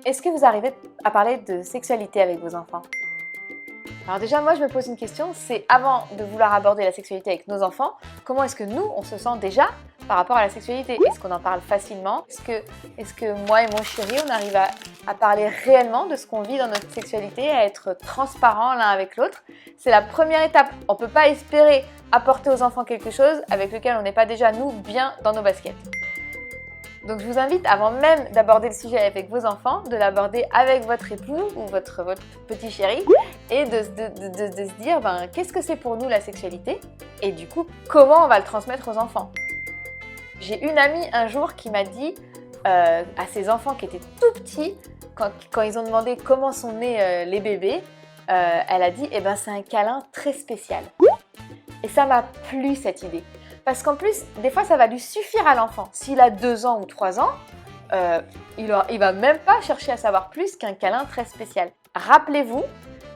Est-ce que vous arrivez à parler de sexualité avec vos enfants? Alors déjà, moi je me pose une question, c'est avant de vouloir aborder la sexualité avec nos enfants, comment est-ce que nous, on se sent déjà par rapport à la sexualité? Est-ce qu'on en parle facilement? Est-ce que moi et mon chéri, on arrive à parler réellement de ce qu'on vit dans notre sexualité, à être transparent l'un avec l'autre? C'est la première étape. On ne peut pas espérer apporter aux enfants quelque chose avec lequel on n'est pas déjà, nous, bien dans nos baskets. Donc je vous invite, avant même d'aborder le sujet avec vos enfants, de l'aborder avec votre époux ou votre petit chéri et de se dire qu'est-ce que c'est pour nous la sexualité et du coup comment on va le transmettre aux enfants. J'ai une amie un jour qui m'a dit à ses enfants qui étaient tout petits, quand ils ont demandé comment sont nés les bébés, elle a dit c'est un câlin très spécial. Et ça m'a plu cette idée. Parce qu'en plus, des fois, ça va lui suffire à l'enfant. S'il a 2 ans ou 3 ans, il va même pas chercher à savoir plus qu'un câlin très spécial. Rappelez-vous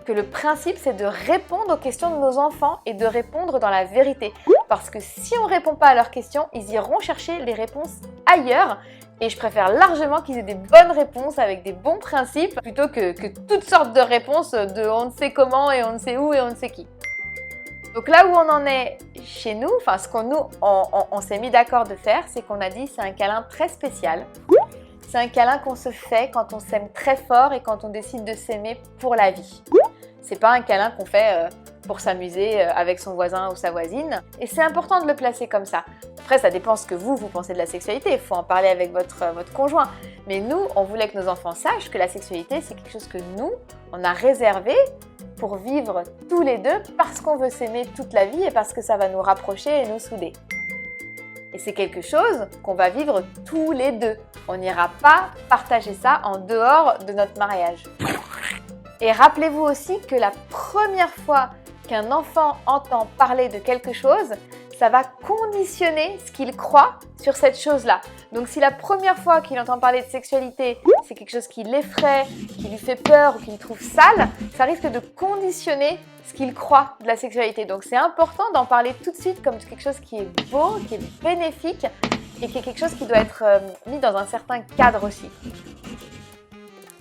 que le principe, c'est de répondre aux questions de nos enfants et de répondre dans la vérité. Parce que si on ne répond pas à leurs questions, ils iront chercher les réponses ailleurs. Et je préfère largement qu'ils aient des bonnes réponses avec des bons principes plutôt que toutes sortes de réponses de on ne sait comment et on ne sait où et on ne sait qui. Donc là où on en est chez nous, ce qu'on on s'est mis d'accord de faire, c'est qu'on a dit c'est un câlin très spécial. C'est un câlin qu'on se fait quand on s'aime très fort et quand on décide de s'aimer pour la vie. C'est pas un câlin qu'on fait pour s'amuser avec son voisin ou sa voisine. Et c'est important de le placer comme ça. Après, ça dépend ce que vous pensez de la sexualité. Il faut en parler avec votre conjoint. Mais nous, on voulait que nos enfants sachent que la sexualité, c'est quelque chose que nous, on a réservé pour vivre tous les deux parce qu'on veut s'aimer toute la vie et parce que ça va nous rapprocher et nous souder. Et c'est quelque chose qu'on va vivre tous les deux. On n'ira pas partager ça en dehors de notre mariage. Et rappelez-vous aussi que la première fois qu'un enfant entend parler de quelque chose, ça va conditionner ce qu'il croit sur cette chose-là. Donc si la première fois qu'il entend parler de sexualité, c'est quelque chose qui l'effraie, qui lui fait peur ou qu'il trouve sale, ça risque de conditionner ce qu'il croit de la sexualité. Donc c'est important d'en parler tout de suite comme quelque chose qui est beau, qui est bénéfique et qui est quelque chose qui doit être mis dans un certain cadre aussi.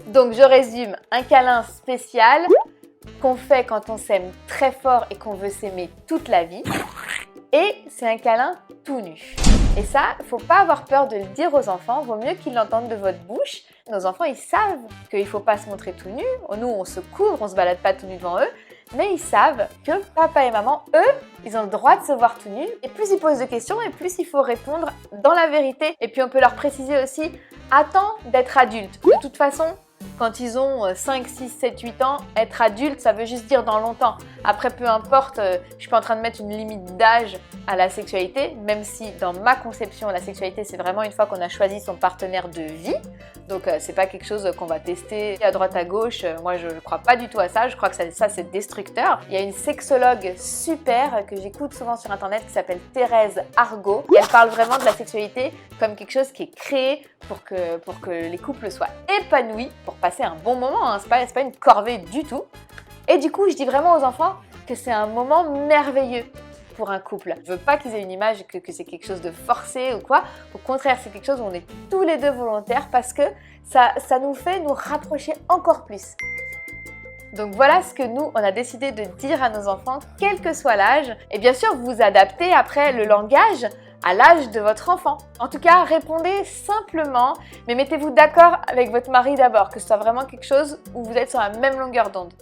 Donc je résume, un câlin spécial qu'on fait quand on s'aime très fort et qu'on veut s'aimer toute la vie. Et c'est un câlin tout nu. Et ça, il ne faut pas avoir peur de le dire aux enfants, vaut mieux qu'ils l'entendent de votre bouche. Nos enfants, ils savent qu'il ne faut pas se montrer tout nu. Nous, on se couvre, on ne se balade pas tout nu devant eux. Mais ils savent que papa et maman, eux, ils ont le droit de se voir tout nus. Et plus ils posent de questions, et plus il faut répondre dans la vérité. Et puis on peut leur préciser aussi, attends d'être adulte. De toute façon, quand ils ont 5, 6, 7, 8 ans, être adulte, ça veut juste dire dans longtemps. Après, peu importe, je ne suis pas en train de mettre une limite d'âge à la sexualité, même si dans ma conception, la sexualité, c'est vraiment une fois qu'on a choisi son partenaire de vie. Donc, c'est pas quelque chose qu'on va tester à droite à gauche. Moi, je ne crois pas du tout à ça. Je crois que ça c'est destructeur. Il y a une sexologue super que j'écoute souvent sur Internet qui s'appelle Thérèse Argot. Et elle parle vraiment de la sexualité comme quelque chose qui est créé pour que les couples soient épanouis, pour passer un bon moment. C'est pas une corvée du tout. Et du coup, je dis vraiment aux enfants que c'est un moment merveilleux pour un couple. Je veux pas qu'ils aient une image que c'est quelque chose de forcé ou quoi. Au contraire, c'est quelque chose où on est tous les deux volontaires parce que ça nous fait nous rapprocher encore plus. Donc voilà ce que nous, on a décidé de dire à nos enfants, quel que soit l'âge. Et bien sûr, vous adaptez après le langage à l'âge de votre enfant. En tout cas, répondez simplement, mais mettez-vous d'accord avec votre mari d'abord, que ce soit vraiment quelque chose où vous êtes sur la même longueur d'onde.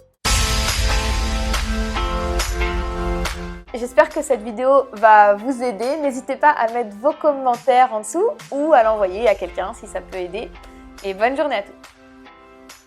J'espère que cette vidéo va vous aider. N'hésitez pas à mettre vos commentaires en dessous ou à l'envoyer à quelqu'un si ça peut aider. Et bonne journée à tous!